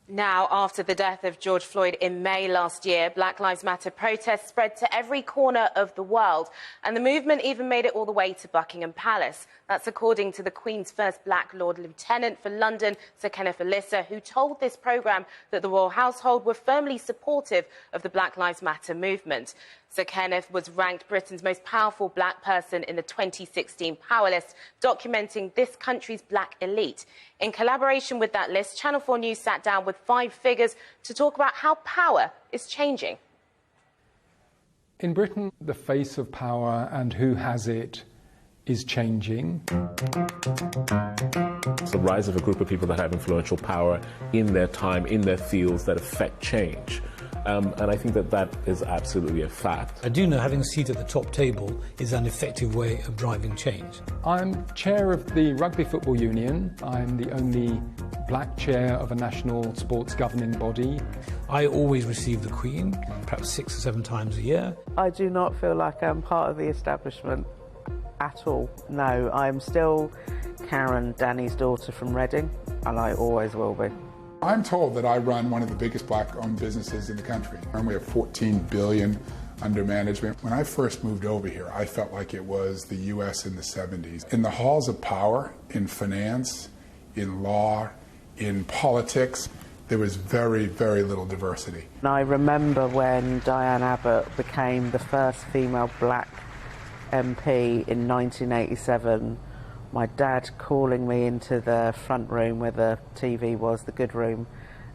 Now, after the death of George Floyd in May last year, Black Lives Matter protests spread to every corner of the world, and the movement even made it all the way to Buckingham Palace. That's according to the Queen's first Black Lord Lieutenant for London, Sir Kenneth Olisa, who told this programme that the royal household were firmly supportive of the Black Lives Matter movement. Sir Kenneth was ranked Britain's most powerful black person in the 2016 Power List, documenting this country's black elite. In collaboration with that list, Channel 4 News sat down with 5 figures to talk about how power is changing. In Britain, the face of power and who has it is changing. It's the rise of a group of people that have influential power in their time, in their fields, that affect change. And I think that that is absolutely a fact. I do know having a seat at the top table is an effective way of driving change. I'm chair of the Rugby Football Union. I'm the only black chair of a national sports governing body. I always receive the Queen, perhaps 6 or 7 times a year. I do not feel like I'm part of the establishment at all. No, I'm still Karen, Danny's daughter from Reading, and I always will be. I'm told that I run one of the biggest black-owned businesses in the country, and we have 14 billion under management. When I first moved over here, I felt like it was the US in the 70s. In the halls of power, in finance, in law, in politics, there was very, very little diversity. And I remember when Diane Abbott became the first female black MP in 1987, my dad calling me into the front room where the TV was, the good room,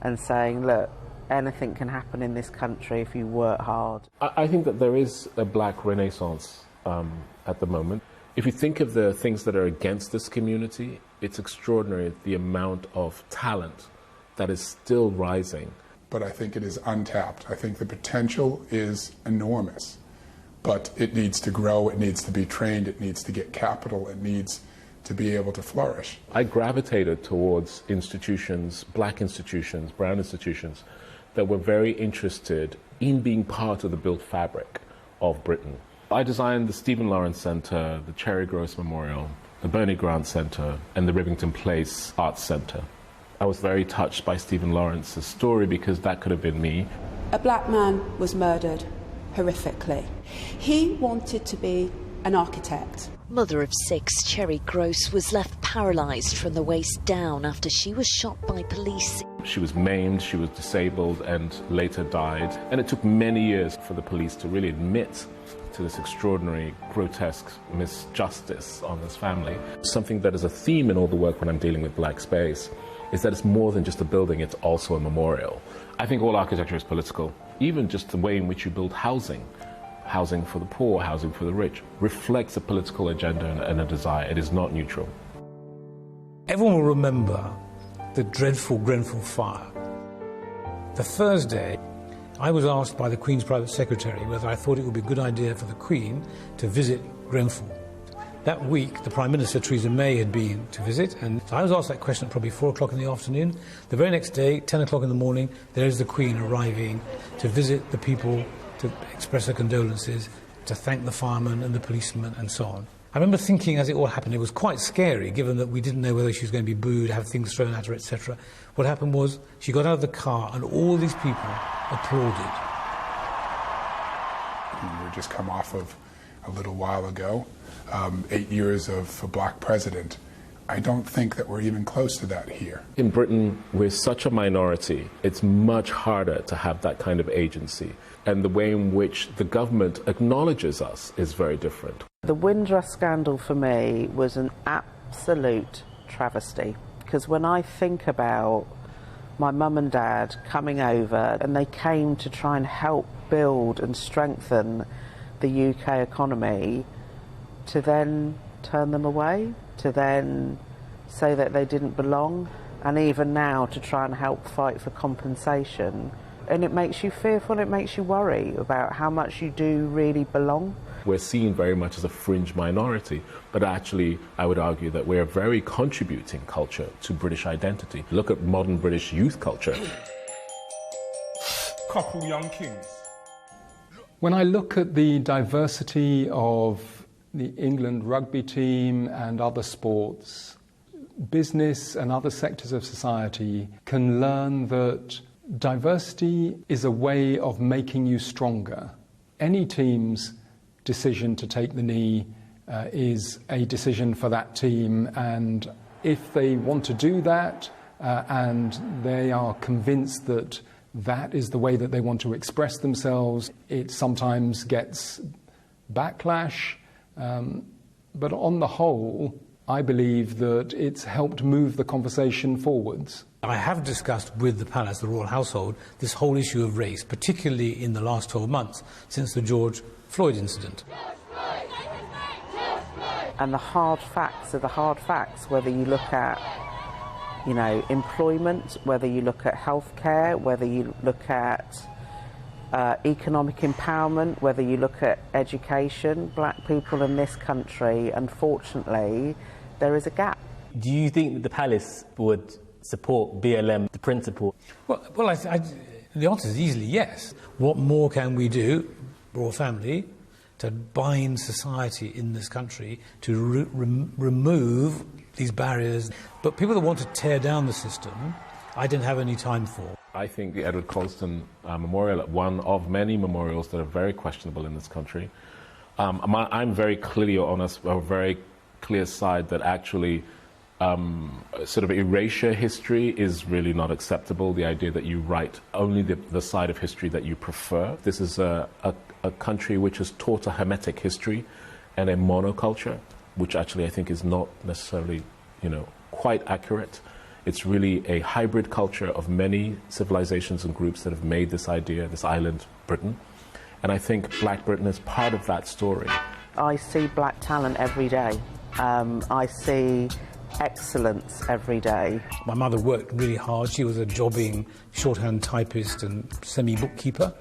and saying, look, anything can happen in this country if you work hard. I think that there is a black renaissance at the moment. If you think of the things that are against this community, it's extraordinary the amount of talent that is still rising. But I think it is untapped. I think the potential is enormous, but it needs to grow, it needs to be trained, it needs to get capital, it needs to be able to flourish. I gravitated towards institutions, black institutions, brown institutions, that were very interested in being part of the built fabric of Britain. I designed the Stephen Lawrence Centre, the Cherry Gross Memorial, the Bernie Grant Centre, and the Rivington Place Arts Centre. I was very touched by Stephen Lawrence's story because that could have been me. A black man was murdered horrifically. He wanted to be an architect. Mother of 6, Cherry Gross, was left paralysed from the waist down after she was shot by police. She was maimed, she was disabled, and later died. And it took many years for the police to really admit to this extraordinary, grotesque misjustice on this family. Something that is a theme in all the work when I'm dealing with black space is that it's more than just a building, it's also a memorial. I think all architecture is political. Even just the way in which you build housing. Housing for the poor, housing for the rich, reflects a political agenda and a desire. It is not neutral. Everyone will remember the dreadful Grenfell fire. The Thursday, I was asked by the Queen's private secretary whether I thought it would be a good idea for the Queen to visit Grenfell. That week, the Prime Minister, Theresa May, had been to visit, and so I was asked that question at probably 4 o'clock in the afternoon. The very next day, 10 o'clock in the morning, there is the Queen arriving to visit the people, to express her condolences, to thank the firemen and the policemen and so on. I remember thinking as it all happened, it was quite scary, given that we didn't know whether she was going to be booed, have things thrown at her, etc. What happened was she got out of the car and all these people applauded. We were just come off of a little while ago, 8 years of a black president. I don't think that we're even close to that here. In Britain, we're such a minority. It's much harder to have that kind of agency. And the way in which the government acknowledges us is very different. The Windrush scandal for me was an absolute travesty, because when I think about my mum and dad coming over and they came to try and help build and strengthen the UK economy, to then turn them away, to then say that they didn't belong, and even now to try and help fight for compensation. And it makes you fearful, it makes you worry about how much you do really belong. We're seen very much as a fringe minority, but actually I would argue that we're a very contributing culture to British identity. Look at modern British youth culture. Couple young kings. When I look at the diversity of the England rugby team and other sports, business and other sectors of society can learn that diversity is a way of making you stronger. Any team's decision to take the knee is a decision for that team, and if they want to do that and they are convinced that that is the way that they want to express themselves, it sometimes gets backlash, but on the whole, I believe that it's helped move the conversation forwards. I have discussed with the palace, the royal household, this whole issue of race, particularly in the last 12 months since the George Floyd incident. And the hard facts are the hard facts, whether you look at, employment, whether you look at healthcare, whether you look at economic empowerment, whether you look at education. Black people in this country, unfortunately, there is a gap. Do you think that the palace would support BLM, the principle? Well, the answer is easily yes. What more can we do, royal family, to bind society in this country to remove these barriers? But people that want to tear down the system, I don't have any time for. I think the Edward Colston Memorial, one of many memorials that are very questionable in this country. I'm very clearly on a very clear side that actually sort of erasure history is really not acceptable. The idea that you write only the side of history that you prefer. This is a country which has taught a hermetic history and a monoculture, which actually I think is not necessarily, quite accurate. It's really a hybrid culture of many civilizations and groups that have made this idea, this island, Britain. And I think Black Britain is part of that story. I see black talent every day. I see excellence every day. My mother worked really hard. She was a jobbing shorthand typist and semi-bookkeeper,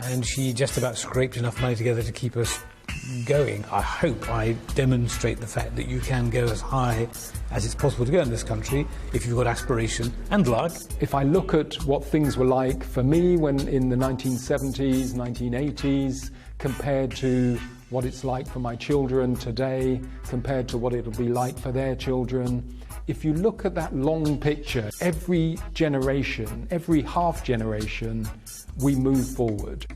and she just about scraped enough money together to keep us going. I hope I demonstrate the fact that you can go as high as it's possible to go in this country if you've got aspiration and luck. If I look at what things were like for me when in the 1970s, 1980s, compared to what it's like for my children today, compared to what it'll be like for their children, if you look at that long picture, every generation, every half generation, we move forward.